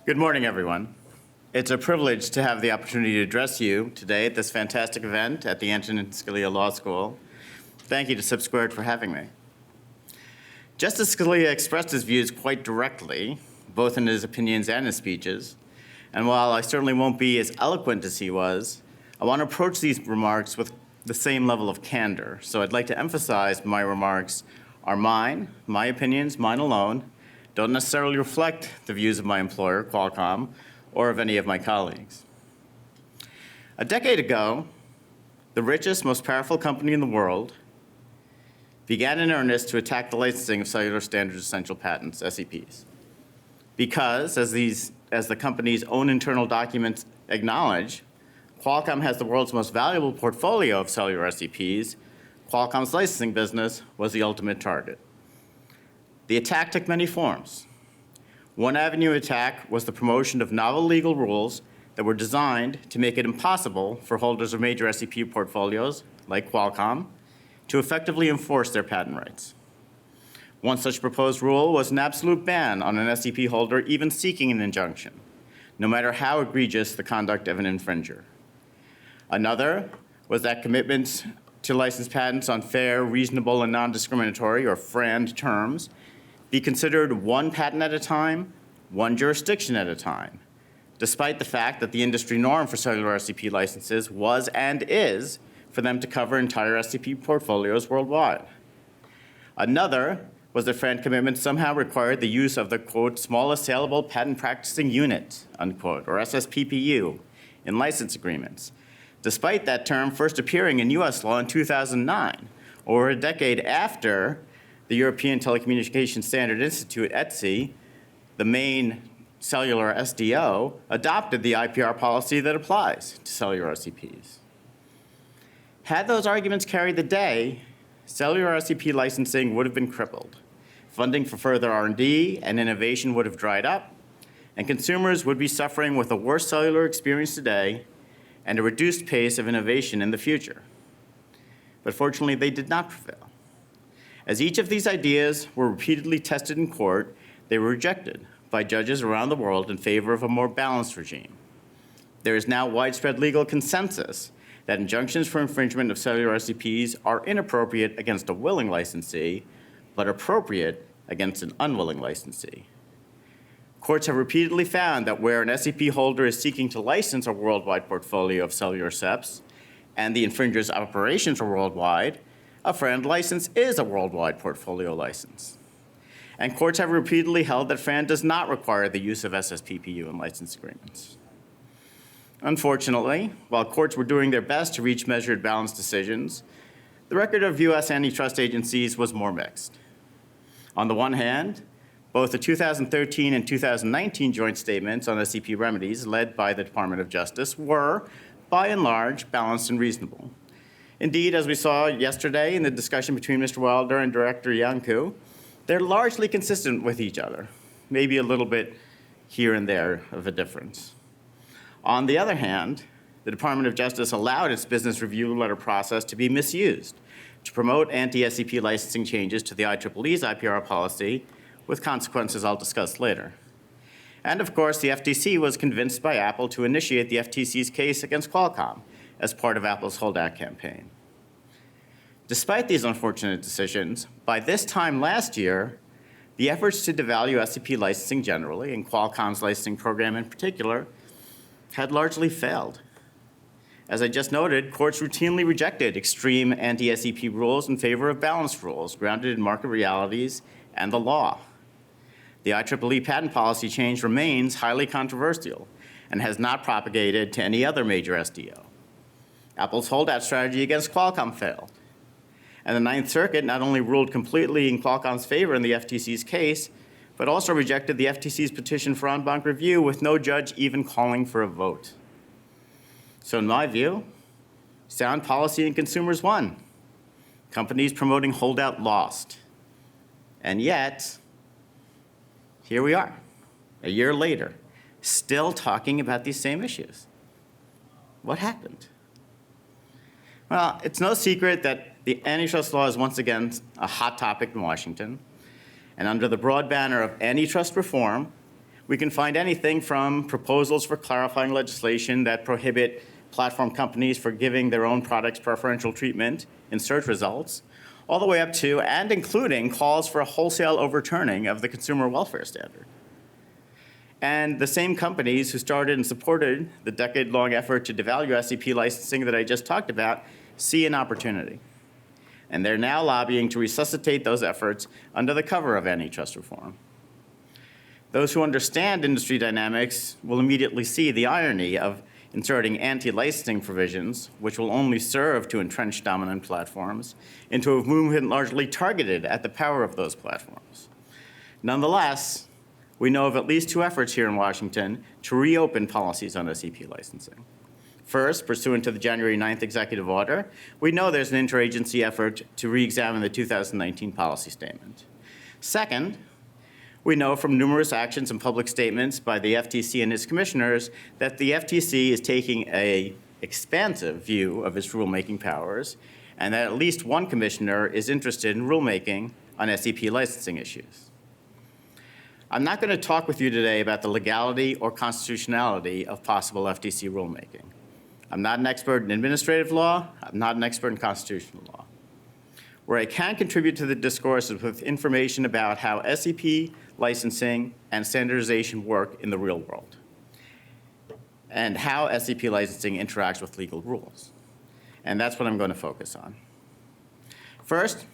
Good morning, everyone. It's a privilege to have the opportunity to address you today at this fantastic event at the Antonin Scalia Law School. Thank you to SubSquared for having me. Justice Scalia expressed his views quite directly, both in his opinions and his speeches. And while I certainly won't be as eloquent as he was, I want to approach these remarks with the same level of candor. So I'd like to emphasize my remarks are mine, my opinions, mine alone, don't necessarily reflect the views of my employer, Qualcomm, or of any of my colleagues. A decade ago, the richest, most powerful company in the world began in earnest to attack the licensing of cellular standards essential patents, SEPs. Because, as the company's own internal documents acknowledge, Qualcomm has the world's most valuable portfolio of cellular SEPs. Qualcomm's licensing business was the ultimate target. The attack took many forms. One avenue of attack was the promotion of novel legal rules that were designed to make it impossible for holders of major SEP portfolios, like Qualcomm, to effectively enforce their patent rights. One such proposed rule was an absolute ban on an SEP holder even seeking an injunction, no matter how egregious the conduct of an infringer. Another was that commitments to license patents on fair, reasonable, and non-discriminatory, or FRAND terms, be considered one patent at a time, one jurisdiction at a time, despite the fact that the industry norm for cellular SEP licenses was and is for them to cover entire SEP portfolios worldwide. Another was that FRAND commitments somehow required the use of the, quote, smallest saleable patent practicing unit, unquote, or SSPPU, in license agreements, despite that term first appearing in US law in 2009, over a decade after the European Telecommunications Standard Institute, ETSI, the main cellular SDO, adopted the IPR policy that applies to cellular SEPs. Had those arguments carried the day, cellular SEP licensing would have been crippled. Funding for further R&D and innovation would have dried up, and consumers would be suffering with a worse cellular experience today and a reduced pace of innovation in the future. But fortunately, they did not prevail. As each of these ideas were repeatedly tested in court, they were rejected by judges around the world in favor of a more balanced regime. There is now widespread legal consensus that injunctions for infringement of cellular SEPs are inappropriate against a willing licensee, but appropriate against an unwilling licensee. Courts have repeatedly found that where an SEP holder is seeking to license a worldwide portfolio of cellular SEPs and the infringer's operations are worldwide, a FRAND license is a worldwide portfolio license. And courts have repeatedly held that FRAND does not require the use of SSPPU in license agreements. Unfortunately, while courts were doing their best to reach measured, balanced decisions, the record of US antitrust agencies was more mixed. On the one hand, both the 2013 and 2019 joint statements on SEP remedies led by the Department of Justice were, by and large, balanced and reasonable. Indeed, as we saw yesterday in the discussion between Mr. Wilder and Director Iancu, they're largely consistent with each other, maybe a little bit here and there of a difference. On the other hand, the Department of Justice allowed its business review letter process to be misused to promote anti-SEP licensing changes to the IEEE's IPR policy, with consequences I'll discuss later. And of course, the FTC was convinced by Apple to initiate the FTC's case against Qualcomm as part of Apple's Hold Act campaign. Despite these unfortunate decisions, by this time last year, the efforts to devalue SEP licensing generally, and Qualcomm's licensing program in particular, had largely failed. As I just noted, courts routinely rejected extreme anti-SEP rules in favor of balanced rules grounded in market realities and the law. The IEEE patent policy change remains highly controversial and has not propagated to any other major SDO. Apple's holdout strategy against Qualcomm failed. And the Ninth Circuit not only ruled completely in Qualcomm's favor in the FTC's case, but also rejected the FTC's petition for en banc review with no judge even calling for a vote. So in my view, sound policy and consumers won. Companies promoting holdout lost. And yet, here we are, a year later, still talking about these same issues. What happened? Well, it's no secret that the antitrust law is once again a hot topic in Washington. And under the broad banner of antitrust reform, We can find anything from proposals for clarifying legislation that prohibit platform companies from giving their own products preferential treatment in search results, all the way up to and including calls for a wholesale overturning of the consumer welfare standard. And the same companies who started and supported the decade-long effort to devalue SEP licensing that I just talked about see an opportunity. And they're now lobbying to resuscitate those efforts under the cover of antitrust reform. Those who understand industry dynamics will immediately see the irony of inserting anti-licensing provisions, which will only serve to entrench dominant platforms, into a movement largely targeted at the power of those platforms. Nonetheless, we know of at least two efforts here in Washington to reopen policies on SEP licensing. First, pursuant to the January 9th executive order, we know there's an interagency effort to re-examine the 2019 policy statement. Second, we know from numerous actions and public statements by the FTC and its commissioners that the FTC is taking an expansive view of its rulemaking powers, and that at least one commissioner is interested in rulemaking on SEP licensing issues. I'm not going to talk with you today about the legality or constitutionality of possible FTC rulemaking. I'm not an expert in administrative law. I'm not an expert in constitutional law. Where I can contribute to the discourse is with information about how SEP licensing and standardization work in the real world, and how SEP licensing interacts with legal rules. And that's what I'm going to focus on. First,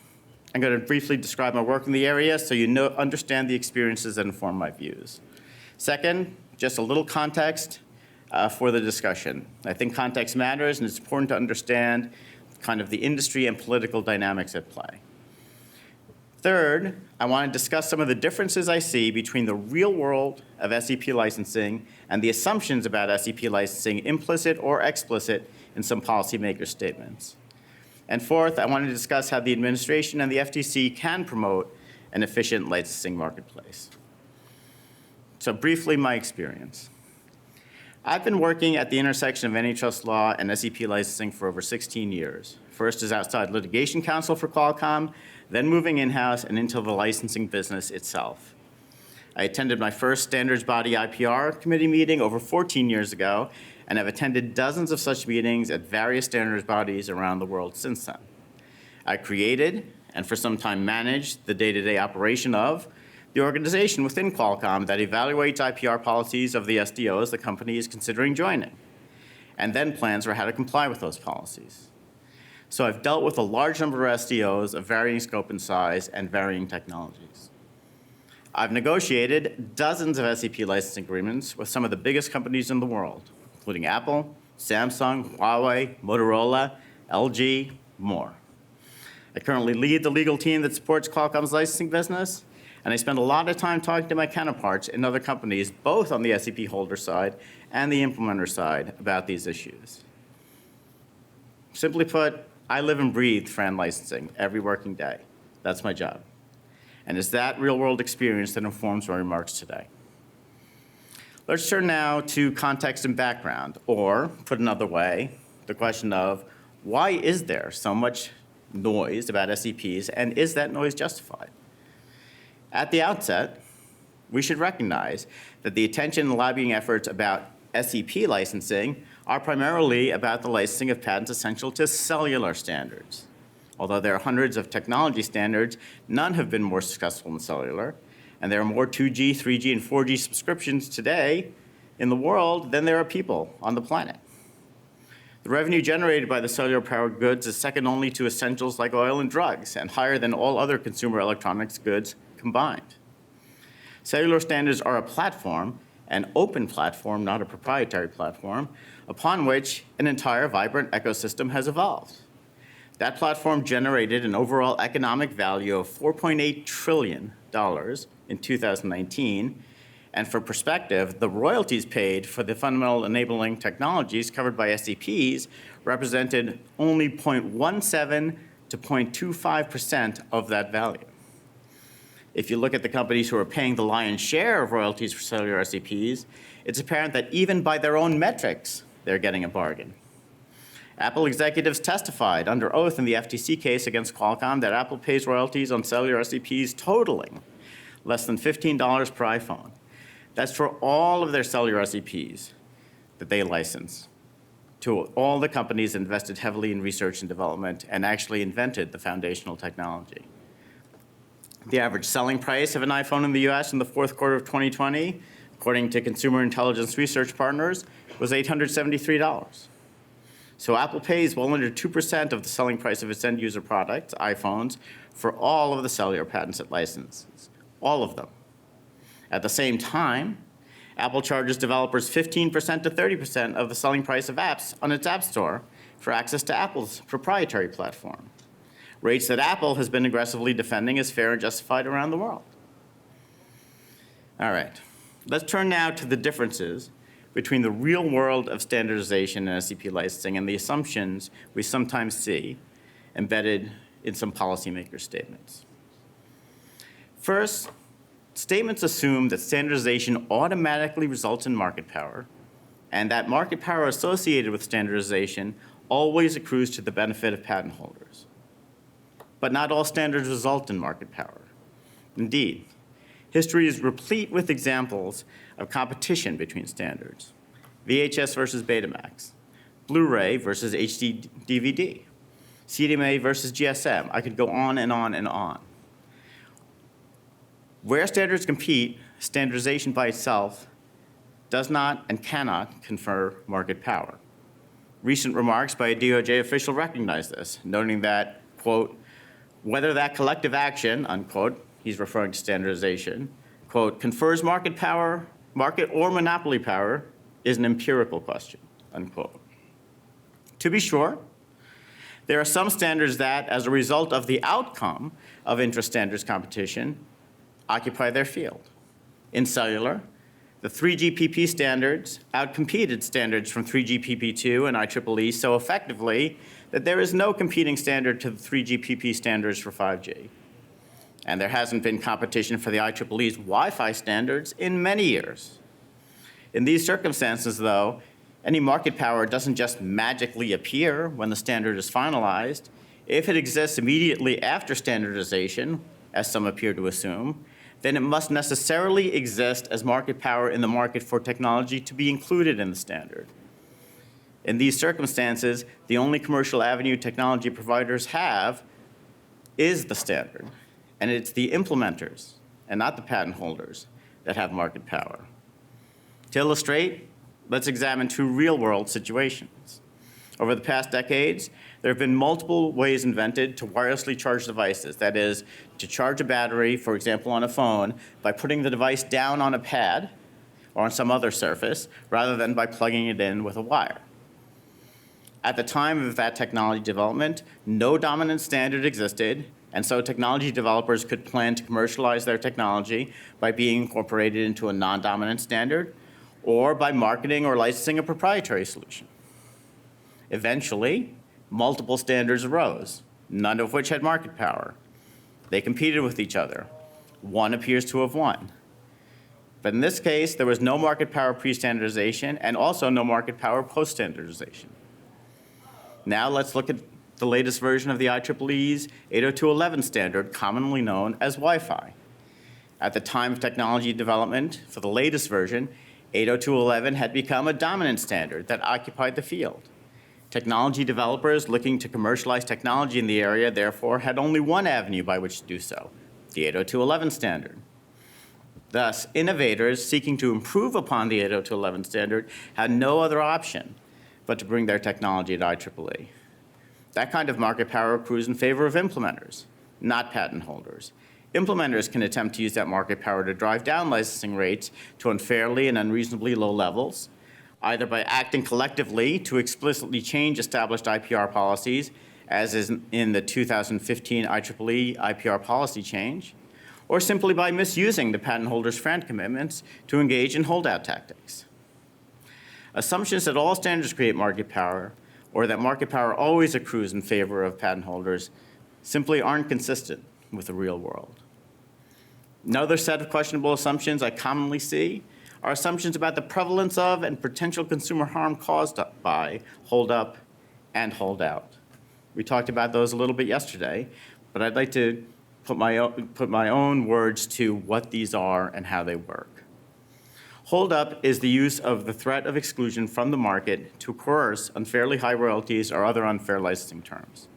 I'm going to briefly describe my work in the area so you understand the experiences that inform my views. Second, just a little context for the discussion. I think context matters, and it's important to understand kind of the industry and political dynamics at play. Third, I want to discuss some of the differences I see between the real world of SEP licensing and the assumptions about SEP licensing, implicit or explicit, in some policymakers' statements. And fourth, I want to discuss how the administration and the FTC can promote an efficient licensing marketplace. So briefly, my experience. I've been working at the intersection of antitrust law and SEP licensing for over 16 years. First as outside litigation counsel for Qualcomm, then moving in-house and into the licensing business itself. I attended my first standards body IPR committee meeting over 14 years ago, and have attended dozens of such meetings at various standards bodies around the world since then. I created, and for some time managed, the day-to-day operation of the organization within Qualcomm that evaluates IPR policies of the SDOs the company is considering joining, and then plans for how to comply with those policies. So I've dealt with a large number of SDOs of varying scope and size and varying technologies. I've negotiated dozens of SEP licensing agreements with some of the biggest companies in the world, including Apple, Samsung, Huawei, Motorola, LG, more. I currently lead the legal team that supports Qualcomm's licensing business, and I spend a lot of time talking to my counterparts in other companies, both on the SEP holder side and the implementer side, about these issues. Simply put, I live and breathe FRAND licensing every working day. That's my job. And it's that real-world experience that informs my remarks today. Let's turn now to context and background, or, put another way, the question of why is there so much noise about SEPs, and is that noise justified? At the outset, we should recognize that the attention and lobbying efforts about SEP licensing are primarily about the licensing of patents essential to cellular standards. Although there are hundreds of technology standards, none have been more successful in cellular, and there are more 2G, 3G, and 4G subscriptions today in the world than there are people on the planet. The revenue generated by the cellular-powered goods is second only to essentials like oil and drugs, and higher than all other consumer electronics goods combined. Cellular standards are a platform, an open platform, not a proprietary platform, upon which an entire vibrant ecosystem has evolved. That platform generated an overall economic value of $4.8 trillion in 2019. And for perspective, the royalties paid for the fundamental enabling technologies covered by SEPs represented only 0.17 to 0.25% of that value. If you look at the companies who are paying the lion's share of royalties for cellular SEPs, it's apparent that even by their own metrics, they're getting a bargain. Apple executives testified under oath in the FTC case against Qualcomm that Apple pays royalties on cellular SEPs totaling less than $15 per iPhone. That's for all of their cellular SEPs that they license to all the companies that invested heavily in research and development and actually invented the foundational technology. The average selling price of an iPhone in the US in the fourth quarter of 2020, according to Consumer Intelligence Research Partners, was $873. So Apple pays well under 2% of the selling price of its end user products, iPhones, for all of the cellular patents it licenses, all of them. At the same time, Apple charges developers 15% to 30% of the selling price of apps on its App Store for access to Apple's proprietary platform, rates that Apple has been aggressively defending as fair and justified around the world. All right, let's turn now to the differences between the real world of standardization and SEP licensing and the assumptions we sometimes see embedded in some policymaker statements. First, statements assume that standardization automatically results in market power, and that market power associated with standardization always accrues to the benefit of patent holders. But not all standards result in market power. Indeed, history is replete with examples of competition between standards. VHS versus Betamax, Blu-ray versus HD DVD, CDMA versus GSM. I could go on and on and on. Where standards compete, standardization by itself does not and cannot confer market power. Recent remarks by a DOJ official recognize this, noting that, quote, whether that collective action, unquote, he's referring to standardization, quote, confers market power, market or monopoly power, is an empirical question, unquote. To be sure, there are some standards that, as a result of the outcome of intra-standards competition, occupy their field. In cellular, the 3GPP standards outcompeted standards from 3GPP2 and IEEE so effectively that there is no competing standard to the 3GPP standards for 5G. And there hasn't been competition for the IEEE's Wi-Fi standards in many years. In these circumstances, though, any market power doesn't just magically appear when the standard is finalized. If it exists immediately after standardization, as some appear to assume, then it must necessarily exist as market power in the market for technology to be included in the standard. In these circumstances, the only commercial avenue technology providers have is the standard, and it's the implementers, and not the patent holders, that have market power. To illustrate, let's examine two real-world situations. Over the past decades, there have been multiple ways invented to wirelessly charge devices. That is, to charge a battery, for example, on a phone, by putting the device down on a pad or on some other surface, rather than by plugging it in with a wire. At the time of that technology development, no dominant standard existed, and so technology developers could plan to commercialize their technology by being incorporated into a non-dominant standard or by marketing or licensing a proprietary solution. Eventually, multiple standards arose, none of which had market power. They competed with each other. One appears to have won. But in this case, there was no market power pre-standardization and also no market power post-standardization. Now let's look at the latest version of the IEEE's 802.11 standard, commonly known as Wi-Fi. At the time of technology development for the latest version, 802.11 had become a dominant standard that occupied the field. Technology developers looking to commercialize technology in the area, therefore, had only one avenue by which to do so, the 802.11 standard. Thus, innovators seeking to improve upon the 802.11 standard had no other option but to bring their technology to IEEE. That kind of market power accrues in favor of implementers, not patent holders. Implementers can attempt to use that market power to drive down licensing rates to unfairly and unreasonably low levels, either by acting collectively to explicitly change established IPR policies, as is in the 2015 IEEE IPR policy change, or simply by misusing the patent holder's FRAND commitments to engage in holdout tactics. Assumptions that all standards create market power, or that market power always accrues in favor of patent holders, simply aren't consistent with the real world. Another set of questionable assumptions I commonly see are assumptions about the prevalence of and potential consumer harm caused by hold-up and hold-out. We talked about those a little bit yesterday, but I'd like to put my own words to what these are and how they work. Holdup is the use of the threat of exclusion from the market to coerce unfairly high royalties or other unfair licensing terms.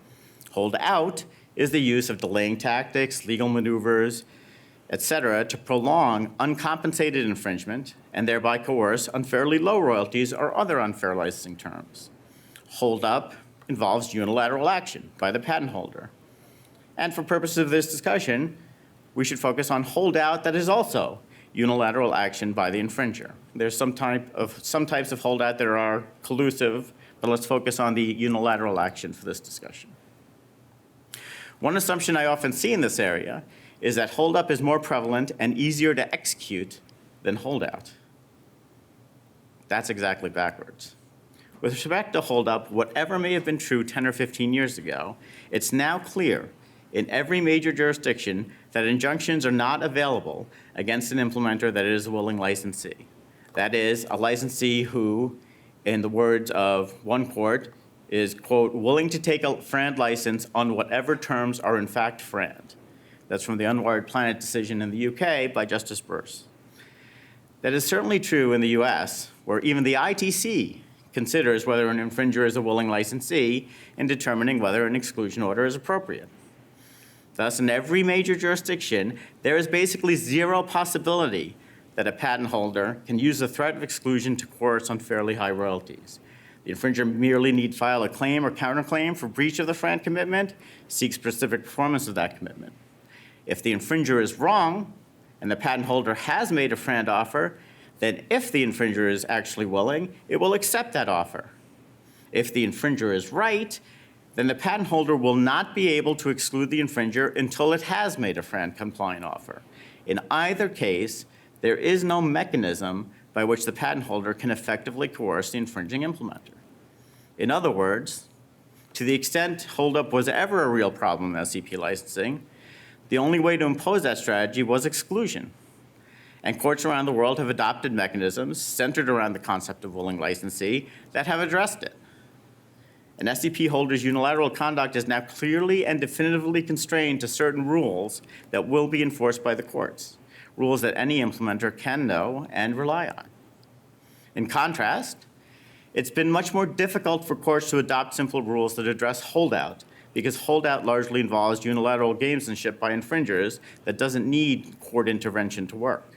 Holdout is the use of delaying tactics, legal maneuvers, etc., to prolong uncompensated infringement and thereby coerce unfairly low royalties or other unfair licensing terms. Holdup involves unilateral action by the patent holder. And for purposes of this discussion, we should focus on holdout that is also unilateral action by the infringer. There's some types of holdout that are collusive, but let's focus on the unilateral action for this discussion. One assumption I often see in this area is that holdup is more prevalent and easier to execute than holdout. That's exactly backwards. With respect to holdup, whatever may have been true 10 or 15 years ago, it's now clear in every major jurisdiction that injunctions are not available against an implementer that is a willing licensee. That is, a licensee who, in the words of one court, is, quote, willing to take a FRAND license on whatever terms are in fact FRAND. That's from the Unwired Planet decision in the UK by Justice Bruce. That is certainly true in the US, where even the ITC considers whether an infringer is a willing licensee in determining whether an exclusion order is appropriate. Thus, in every major jurisdiction, there is basically zero possibility that a patent holder can use the threat of exclusion to coerce unfairly high royalties. The infringer merely need file a claim or counterclaim for breach of the FRAND commitment, seek specific performance of that commitment. If the infringer is wrong, and the patent holder has made a FRAND offer, then if the infringer is actually willing, it will accept that offer. If the infringer is right, then the patent holder will not be able to exclude the infringer until it has made a FRAND-compliant offer. In either case, there is no mechanism by which the patent holder can effectively coerce the infringing implementer. In other words, to the extent holdup was ever a real problem in SCP licensing, the only way to impose that strategy was exclusion. And courts around the world have adopted mechanisms centered around the concept of willing licensee that have addressed it. An SCP holder's unilateral conduct is now clearly and definitively constrained to certain rules that will be enforced by the courts, rules that any implementer can know and rely on. In contrast, it's been much more difficult for courts to adopt simple rules that address holdout, because holdout largely involves unilateral gamesmanship by infringers that doesn't need court intervention to work,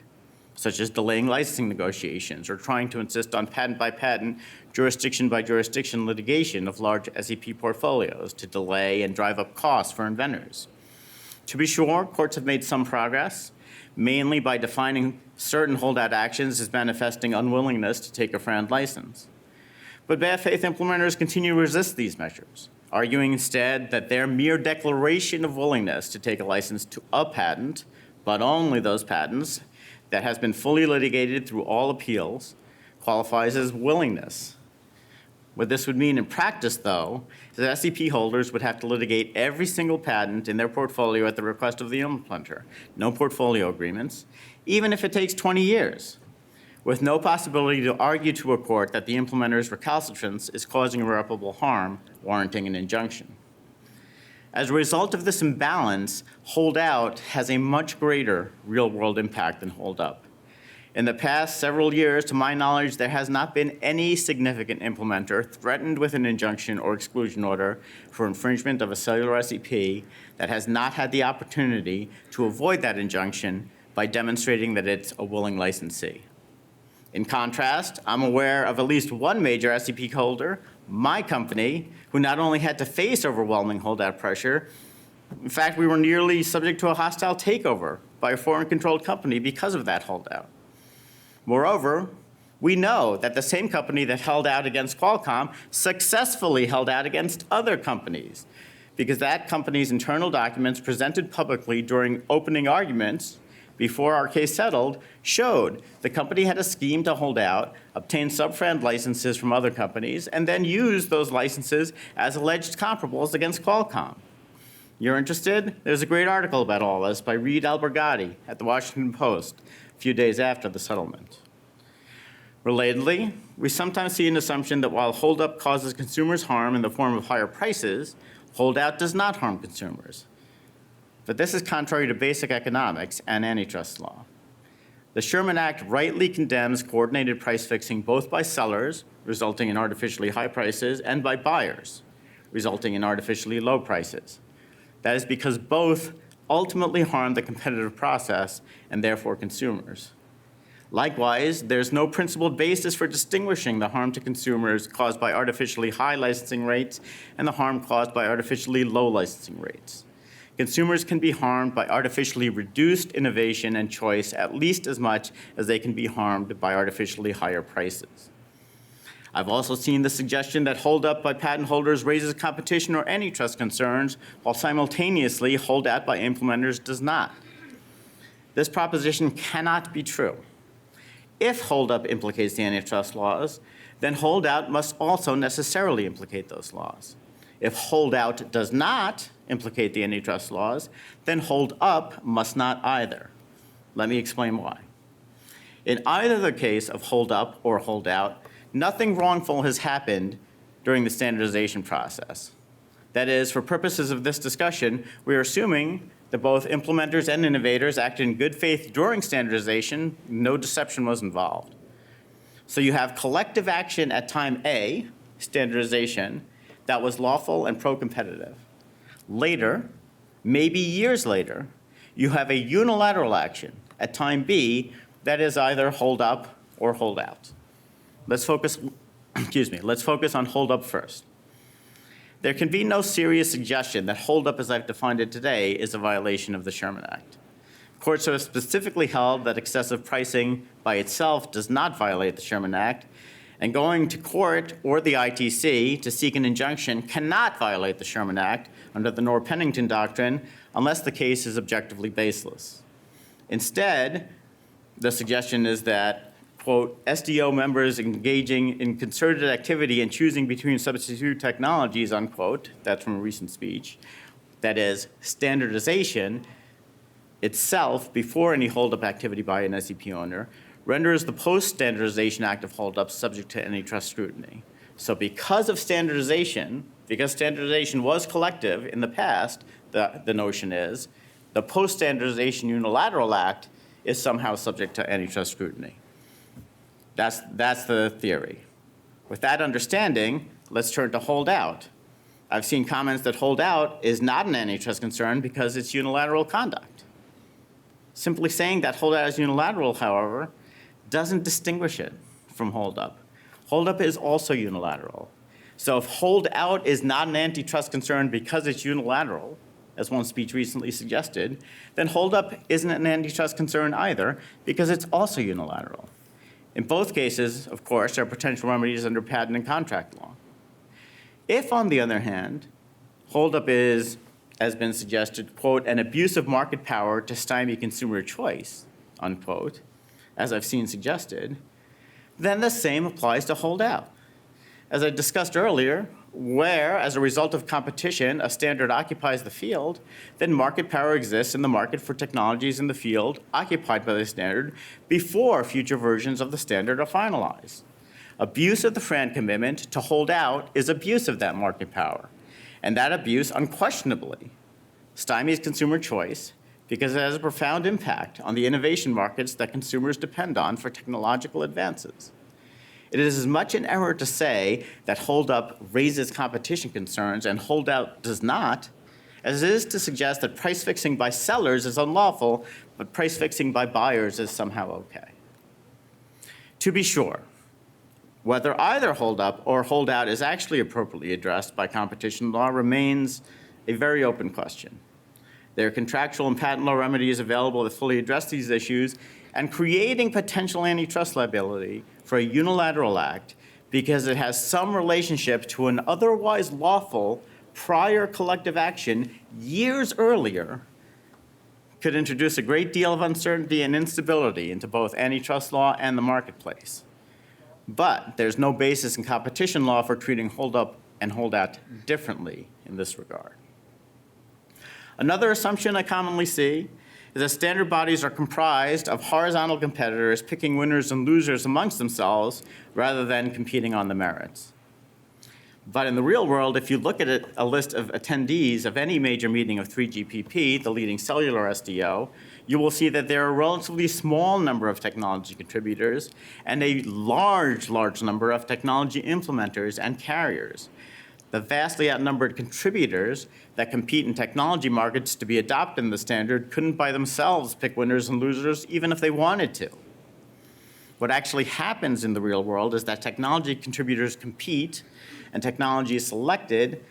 such as delaying licensing negotiations or trying to insist on patent-by-patent, jurisdiction-by-jurisdiction litigation of large SEP portfolios to delay and drive up costs for inventors. To be sure, courts have made some progress, mainly by defining certain holdout actions as manifesting unwillingness to take a FRAND license. But bad faith implementers continue to resist these measures, arguing instead that their mere declaration of willingness to take a license to a patent, but only those patents, that has been fully litigated through all appeals, qualifies as willingness. What this would mean in practice, though, is that SCP holders would have to litigate every single patent in their portfolio at the request of the implementer, no portfolio agreements, even if it takes 20 years, with no possibility to argue to a court that the implementer's recalcitrance is causing irreparable harm, warranting an injunction. As a result of this imbalance, holdout has a much greater real-world impact than holdup. In the past several years, to my knowledge, there has not been any significant implementer threatened with an injunction or exclusion order for infringement of a cellular SEP that has not had the opportunity to avoid that injunction by demonstrating that it's a willing licensee. In contrast, I'm aware of at least one major SEP holder, my company, who not only had to face overwhelming holdout pressure, in fact, we were nearly subject to a hostile takeover by a foreign-controlled company because of that holdout. Moreover, we know that the same company that held out against Qualcomm successfully held out against other companies, because that company's internal documents presented publicly during opening arguments before our case settled showed the company had a scheme to hold out, obtain sub-FRAND licenses from other companies, and then use those licenses as alleged comparables against Qualcomm. You're interested? There's a great article about all this by Reed Albergati at the Washington Post a few days after the settlement. Relatedly, we sometimes see an assumption that while holdup causes consumers harm in the form of higher prices, holdout does not harm consumers. But this is contrary to basic economics and antitrust law. The Sherman Act rightly condemns coordinated price fixing both by sellers, resulting in artificially high prices, and by buyers, resulting in artificially low prices. That is because both ultimately harm the competitive process and therefore consumers. Likewise, there's no principled basis for distinguishing the harm to consumers caused by artificially high licensing rates and the harm caused by artificially low licensing rates. Consumers can be harmed by artificially reduced innovation and choice at least as much as they can be harmed by artificially higher prices. I've also seen the suggestion that holdup by patent holders raises competition or antitrust concerns, while simultaneously holdout by implementers does not. This proposition cannot be true. If holdup implicates the antitrust laws, then holdout must also necessarily implicate those laws. If holdout does not implicate the antitrust laws, then holdup must not either. Let me explain why. In either the case of holdup or holdout, nothing wrongful has happened during the standardization process. That is, for purposes of this discussion, we are assuming that both implementers and innovators acted in good faith during standardization. No deception was involved. So you have collective action at time A, standardization, that was lawful and pro-competitive. Later, maybe years later, you have a unilateral action at time B that is either hold up or hold out. Let's focus on hold up first. There can be no serious suggestion that hold up as I've defined it today is a violation of the Sherman Act. Courts have specifically held that excessive pricing by itself does not violate the Sherman Act, and going to court or the ITC to seek an injunction cannot violate the Sherman Act under the Noor-Pennington doctrine unless the case is objectively baseless. Instead, the suggestion is that, quote, SDO members engaging in concerted activity and choosing between substitute technologies, unquote, that's from a recent speech, that is, standardization itself before any holdup activity by an SEP owner, renders the post-standardization act of holdup subject to antitrust scrutiny. So because standardization was collective in the past, the notion is, the post-standardization unilateral act is somehow subject to antitrust scrutiny. That's the theory. With that understanding, let's turn to holdout. I've seen comments that holdout is not an antitrust concern because it's unilateral conduct. Simply saying that holdout is unilateral, however, doesn't distinguish it from holdup. Holdup is also unilateral. So if holdout is not an antitrust concern because it's unilateral, as one speech recently suggested, then holdup isn't an antitrust concern either because it's also unilateral. In both cases, of course, there are potential remedies under patent and contract law. If, on the other hand, holdup is, as been suggested, quote, an abuse of market power to stymie consumer choice, unquote, as I've seen suggested, then the same applies to holdout. As I discussed earlier, where, as a result of competition, a standard occupies the field, then market power exists in the market for technologies in the field occupied by the standard before future versions of the standard are finalized. Abuse of the FRAND commitment to hold out is abuse of that market power, and that abuse unquestionably stymies consumer choice because it has a profound impact on the innovation markets that consumers depend on for technological advances. It is as much an error to say that holdup raises competition concerns and holdout does not, as it is to suggest that price fixing by sellers is unlawful, but price fixing by buyers is somehow okay. To be sure, whether either holdup or holdout is actually appropriately addressed by competition law remains a very open question. There are contractual and patent law remedies available that fully address these issues, and creating potential antitrust liability for a unilateral act because it has some relationship to an otherwise lawful prior collective action years earlier could introduce a great deal of uncertainty and instability into both antitrust law and the marketplace. But there's no basis in competition law for treating holdup and holdout differently in this regard. Another assumption I commonly see is that standard bodies are comprised of horizontal competitors picking winners and losers amongst themselves rather than competing on the merits. But in the real world, if you look at a list of attendees of any major meeting of 3GPP, the leading cellular SDO, you will see that there are a relatively small number of technology contributors and a large number of technology implementers and carriers. The vastly outnumbered contributors that compete in technology markets to be adopted in the standard couldn't by themselves pick winners and losers even if they wanted to. What actually happens in the real world is that technology contributors compete and technology is selected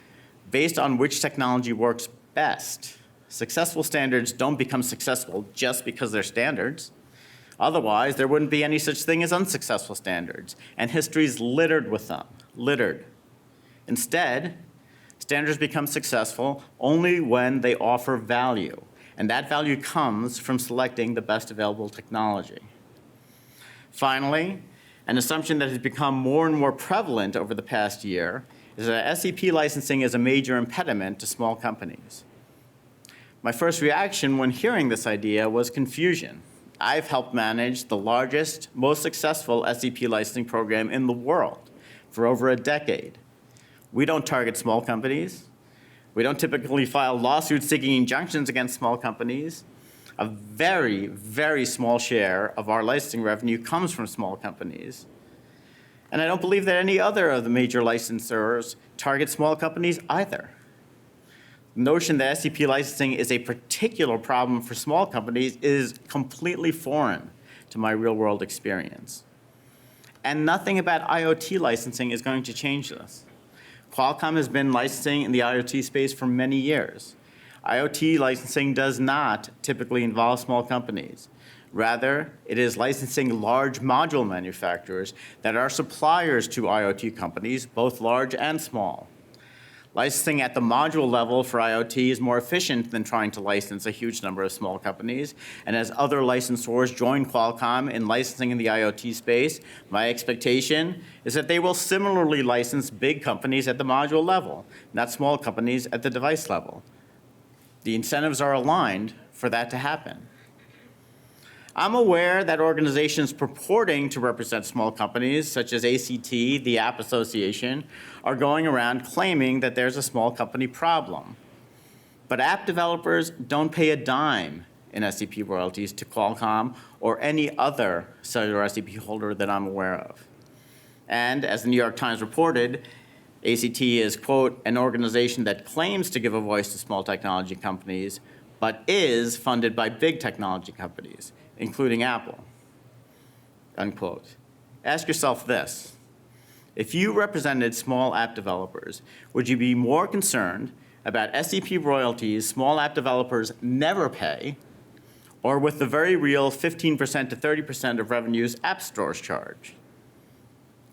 based on which technology works best. Successful standards don't become successful just because they're standards. Otherwise, there wouldn't be any such thing as unsuccessful standards, and history's littered with them, littered. Instead, standards become successful only when they offer value, and that value comes from selecting the best available technology. Finally, an assumption that has become more and more prevalent over the past year is that SEP licensing is a major impediment to small companies. My first reaction when hearing this idea was confusion. I've helped manage the largest, most successful SEP licensing program in the world for over a decade. We don't target small companies. We don't typically file lawsuits seeking injunctions against small companies. A very, very small share of our licensing revenue comes from small companies. And I don't believe that any other of the major licensors target small companies either. The notion that SEP licensing is a particular problem for small companies is completely foreign to my real-world experience. And nothing about IoT licensing is going to change this. Qualcomm has been licensing in the IoT space for many years. IoT licensing does not typically involve small companies. Rather, it is licensing large module manufacturers that are suppliers to IoT companies, both large and small. Licensing at the module level for IoT is more efficient than trying to license a huge number of small companies. And as other licensors join Qualcomm in licensing in the IoT space, my expectation is that they will similarly license big companies at the module level, not small companies at the device level. The incentives are aligned for that to happen. I'm aware that organizations purporting to represent small companies, such as ACT, the App Association, are going around claiming that there's a small company problem. But app developers don't pay a dime in SEP royalties to Qualcomm or any other cellular SEP holder that I'm aware of. And as the New York Times reported, ACT is, quote, an organization that claims to give a voice to small technology companies, but is funded by big technology companies, including Apple, unquote. Ask yourself this. If you represented small app developers, would you be more concerned about SEP royalties small app developers never pay, or with the very real 15% to 30% of revenues app stores charge?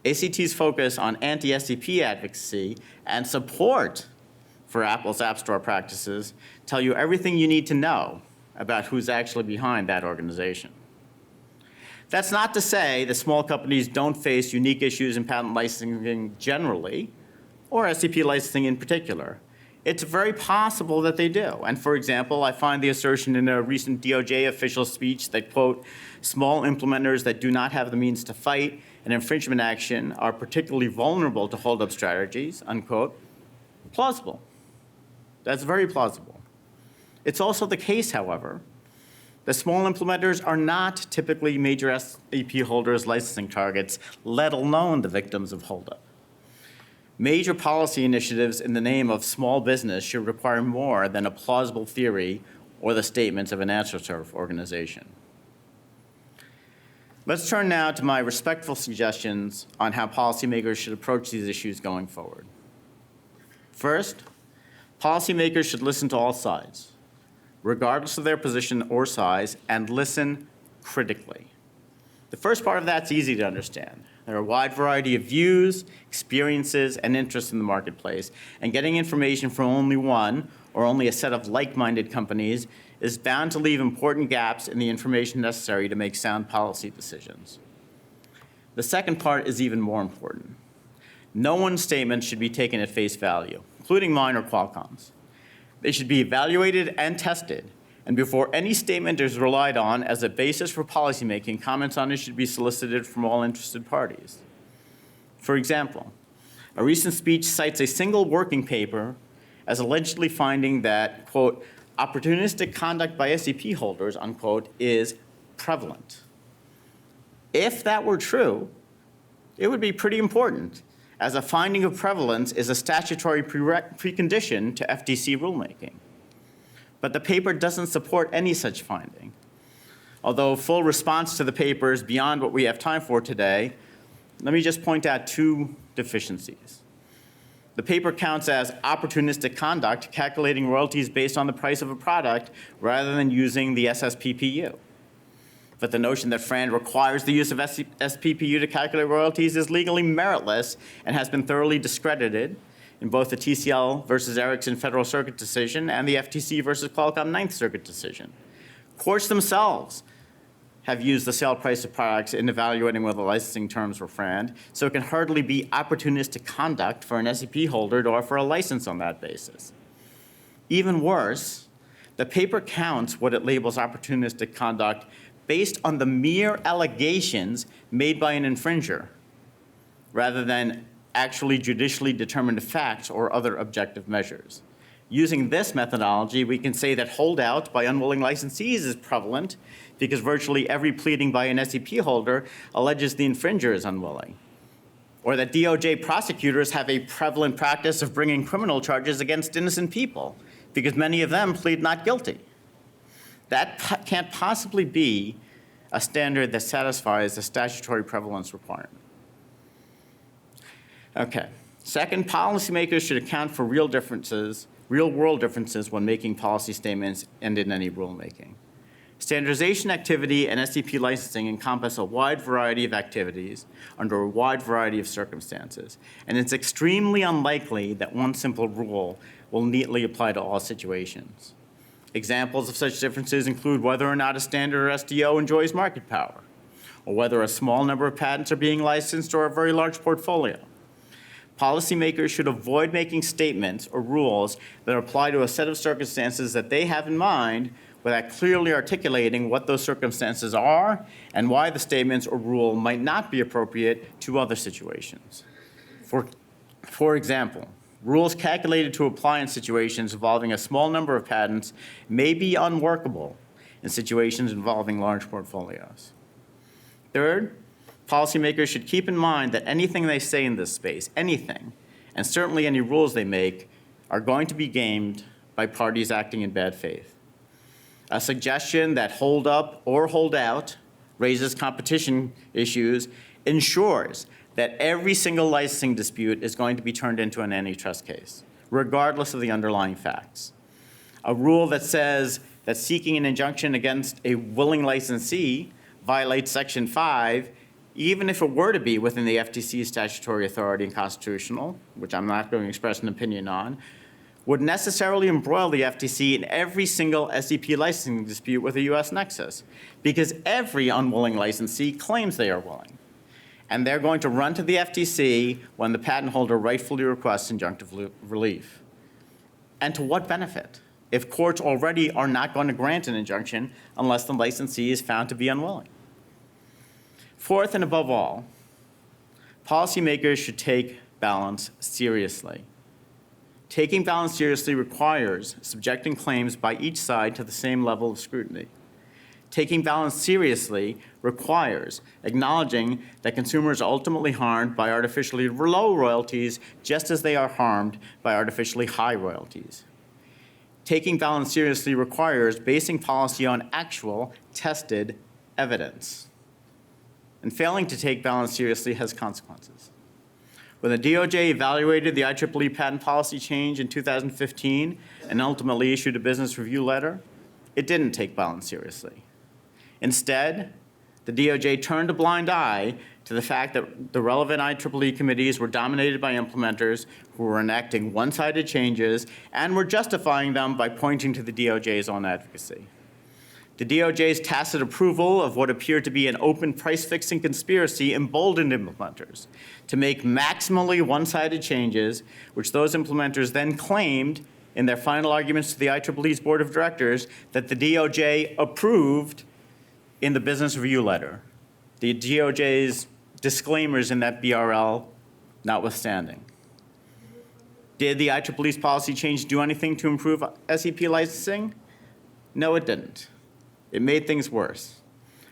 ACT's focus on anti-SEP advocacy and support for Apple's App Store practices tell you everything you need to know about who's actually behind that organization. That's not to say that small companies don't face unique issues in patent licensing generally, or SEP licensing in particular. It's very possible that they do. And for example, I find the assertion in a recent DOJ official speech that, quote, small implementers that do not have the means to fight an infringement action are particularly vulnerable to hold-up strategies, unquote, plausible. That's very plausible. It's also the case, however, that small implementers are not typically major SEP holders' licensing targets, let alone the victims of holdup. Major policy initiatives in the name of small business should require more than a plausible theory or the statements of an AstroTurf organization. Let's turn now to my respectful suggestions on how policymakers should approach these issues going forward. First, policymakers should listen to all sides, regardless of their position or size, and listen critically. The first part of that's easy to understand. There are a wide variety of views, experiences, and interests in the marketplace, and getting information from only one or only a set of like-minded companies is bound to leave important gaps in the information necessary to make sound policy decisions. The second part is even more important. No one's statement should be taken at face value, including mine or Qualcomm's. They should be evaluated and tested, and before any statement is relied on as a basis for policymaking, comments on it should be solicited from all interested parties. For example, A recent speech cites a single working paper as allegedly finding that, quote, opportunistic conduct by SEP holders, unquote, is prevalent. If that were true, it would be pretty important, as a finding of prevalence is a statutory precondition to FTC rulemaking. But the paper doesn't support any such finding. Although full response to the paper is beyond what we have time for today, let me just point out two deficiencies. The paper counts as opportunistic conduct, calculating royalties based on the price of a product rather than using the SSPPU. But the notion that FRAND requires the use of SPPU to calculate royalties is legally meritless and has been thoroughly discredited in both the TCL versus Ericsson Federal Circuit decision and the FTC versus Qualcomm Ninth Circuit decision. Courts themselves have used the sale price of products in evaluating whether licensing terms were FRAND, so it can hardly be opportunistic conduct for an SEP holder to offer a license on that basis. Even worse, the paper counts what it labels opportunistic conduct based on the mere allegations made by an infringer, rather than actually judicially determined facts or other objective measures. Using this methodology, we can say that holdout by unwilling licensees is prevalent because virtually every pleading by an SEP holder alleges the infringer is unwilling, or that DOJ prosecutors have a prevalent practice of bringing criminal charges against innocent people because many of them plead not guilty. That can't possibly be a standard that satisfies the statutory prevalence requirement. Okay. Second, policymakers should account for real world differences when making policy statements and in any rulemaking. Standardization activity and SEP licensing encompass a wide variety of activities under a wide variety of circumstances, and it's extremely unlikely that one simple rule will neatly apply to all situations. Examples of such differences include whether or not a standard or SDO enjoys market power, or whether a small number of patents are being licensed or a very large portfolio. Policymakers should avoid making statements or rules that apply to a set of circumstances that they have in mind without clearly articulating what those circumstances are and why the statements or rule might not be appropriate to other situations. For example, rules calculated to apply in situations involving a small number of patents may be unworkable in situations involving large portfolios. Third, policymakers should keep in mind that anything they say in this space, anything, and certainly any rules they make, are going to be gamed by parties acting in bad faith. A suggestion that hold up or hold out raises competition issues ensures that every single licensing dispute is going to be turned into an antitrust case, regardless of the underlying facts. A rule that says that seeking an injunction against a willing licensee violates Section 5, even if it were to be within the FTC's statutory authority and constitutional, which I'm not going to express an opinion on, would necessarily embroil the FTC in every single SEP licensing dispute with a U.S. nexus, because every unwilling licensee claims they are willing. And they're going to run to the FTC when the patent holder rightfully requests injunctive relief. And to what benefit, if courts already are not going to grant an injunction unless the licensee is found to be unwilling? Fourth, and above all, policymakers should take balance seriously. Taking balance seriously requires subjecting claims by each side to the same level of scrutiny. Taking balance seriously requires acknowledging that consumers are ultimately harmed by artificially low royalties just as they are harmed by artificially high royalties. Taking balance seriously requires basing policy on actual, tested evidence. And failing to take balance seriously has consequences. When the DOJ evaluated the IEEE patent policy change in 2015 and ultimately issued a business review letter, it didn't take balance seriously. Instead, the DOJ turned a blind eye to the fact that the relevant IEEE committees were dominated by implementers who were enacting one-sided changes and were justifying them by pointing to the DOJ's own advocacy. The DOJ's tacit approval of what appeared to be an open price-fixing conspiracy emboldened implementers to make maximally one-sided changes, which those implementers then claimed in their final arguments to the IEEE's Board of Directors that the DOJ approved in the business review letter, the DOJ's disclaimers in that BRL notwithstanding. Did the IEEE's policy change do anything to improve SEP licensing? No, it didn't. It made things worse.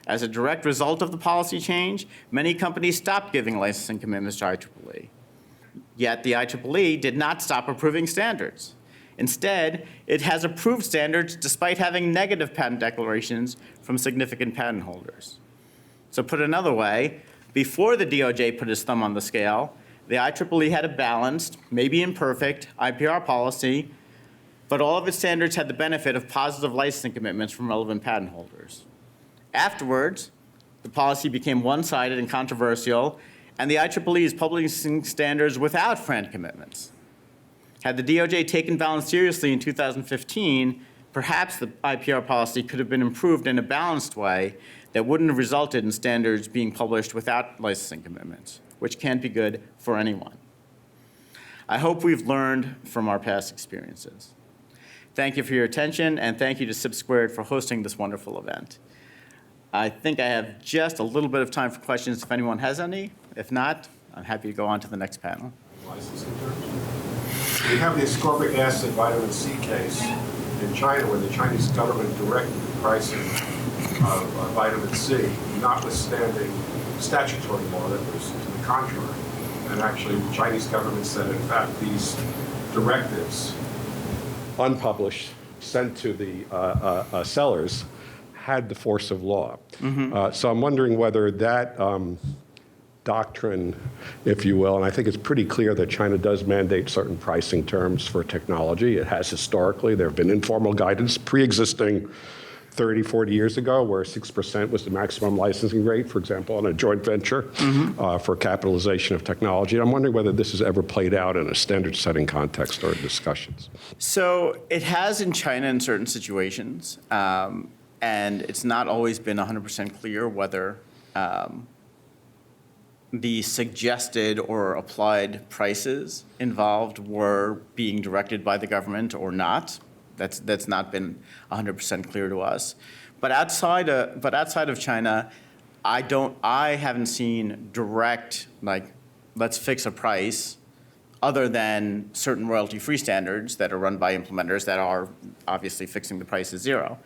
As a direct result of the policy change, many companies stopped giving licensing commitments to IEEE. Yet the IEEE did not stop approving standards. Instead, it has approved standards despite having negative patent declarations from significant patent holders. So put another way, before the DOJ put its thumb on the scale, the IEEE had a balanced, maybe imperfect, IPR policy, but all of its standards had the benefit of positive licensing commitments from relevant patent holders. Afterwards, the policy became one-sided and controversial, and the IEEE is publishing standards without FRAND commitments. Had the DOJ taken balance seriously in 2015, perhaps the IPR policy could have been improved in a balanced way that wouldn't have resulted in standards being published without licensing commitments, which can't be good for anyone. I hope we've learned from our past experiences. Thank you for your attention, and thank you to SIP² for hosting this wonderful event. I think I have just a little bit of time for questions if anyone has any. If not, I'm happy to go on to the next panel. Licensing terms. We have the ascorbic acid vitamin C case in China where the Chinese government directed the pricing of vitamin C, notwithstanding statutory law that was to the contrary. And actually, the Chinese government said, in fact, these directives, unpublished, sent to the sellers, had the force of law. So I'm wondering whether that doctrine, if you will, and I think it's pretty clear that China does mandate certain pricing terms for technology. It has historically. There have been informal guidance pre-existing 30, 40 years ago, where 6% was the maximum licensing rate, for example, on a joint venture for capitalization of technology. I'm wondering whether this has ever played out in a standard-setting context or discussions. So it has in China in certain situations, and it's not always been 100% clear whether the suggested or applied prices involved were being directed by the government or not. That's not been 100% clear to us. But outside of China, I haven't seen direct, like, let's fix a price other than certain royalty-free standards that are run by implementers that are obviously fixing the price to zero.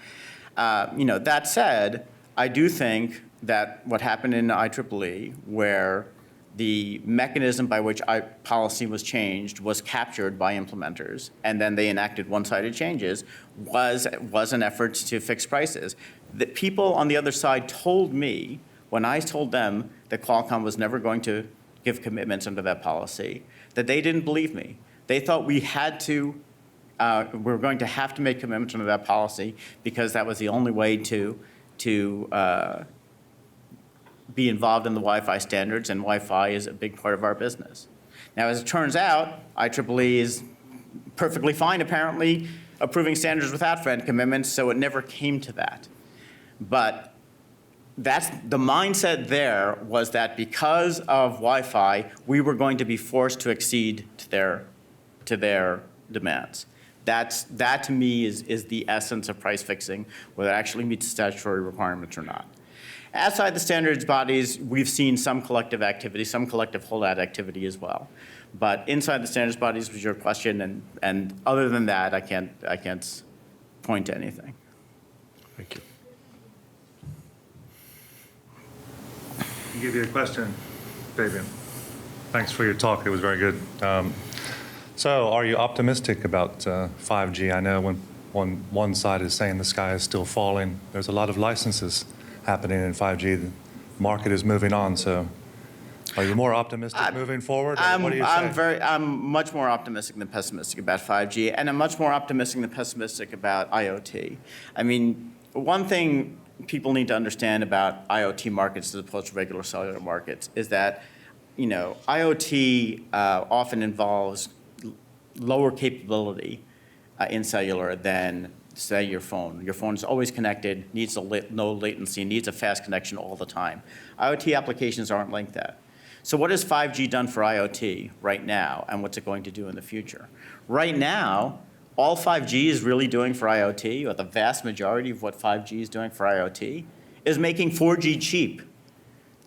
That said, I do think that what happened in IEEE, where the mechanism by which policy was changed was captured by implementers, and then they enacted one-sided changes, was an effort to fix prices. The people on the other side told me, when I told them that Qualcomm was never going to give commitments under that policy, that they didn't believe me. They thought we were going to have to make commitments under that policy because that was the only way to be involved in the Wi-Fi standards, and Wi-Fi is a big part of our business. Now, as it turns out, IEEE is perfectly fine, apparently, approving standards without FRAND commitments, so it never came to that. But the mindset there was that because of Wi-Fi, we were going to be forced to accede to their demands. That to me is the essence of price fixing, whether it actually meets statutory requirements or not. Outside the standards bodies, we've seen some collective activity, some collective holdout activity as well. But inside the standards bodies was your question, and other than that, I can't point to anything. Thank you. I'll give you a question, Fabian. Thanks for your talk. It was very good. So are you optimistic about 5G? I know when one side is saying the sky is still falling, there's a lot of licenses happening in 5G. The market is moving on. So are you more optimistic moving forward? What do you say? I'm much more optimistic than pessimistic about 5G, and I'm much more optimistic than pessimistic about IoT. I mean, one thing people need to understand about IoT markets as opposed to regular cellular markets is that, IoT often involves lower capability in cellular than, say, your phone. Your phone is always connected, needs no latency, needs a fast connection all the time. IoT applications aren't like that. So what has 5G done for IoT right now, and what's it going to do in the future? Right now, all 5G is really doing for IoT, or the vast majority of what 5G is doing for IoT, is making 4G cheap.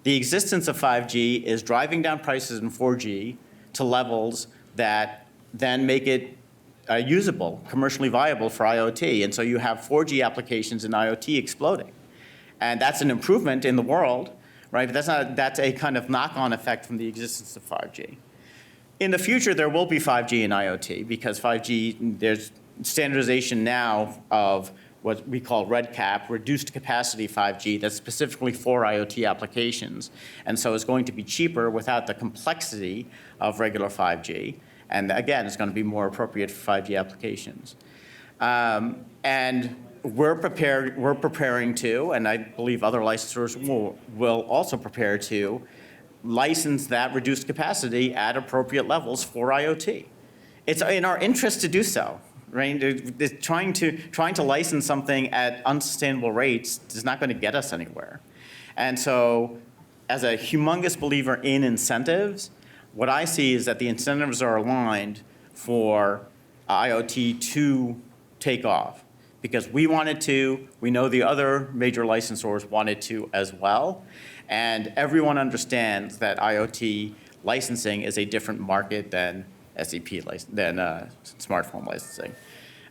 The existence of 5G is driving down prices in 4G to levels that then make it usable, commercially viable for IoT. And so you have 4G applications in IoT exploding. And that's an improvement in the world, right? But that's a kind of knock-on effect from the existence of 5G. In the future, there will be 5G in IoT because 5G, there's standardization now of what we call RedCap, reduced capacity 5G, that's specifically for IoT applications. And so it's going to be cheaper without the complexity of regular 5G. And again, it's going to be more appropriate for 5G applications. And we're preparing to, and I believe other licensors will also prepare to, license that reduced capacity at appropriate levels for IoT. It's in our interest to do so, right? Trying to license something at unsustainable rates is not going to get us anywhere. And so, as a humongous believer in incentives, what I see is that the incentives are aligned for IoT to take off. Because we wanted to, we know the other major licensors wanted to as well. And everyone understands that IoT licensing is a different market than smartphone licensing.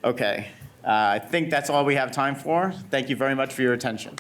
Okay, I think that's all we have time for. Thank you very much for your attention.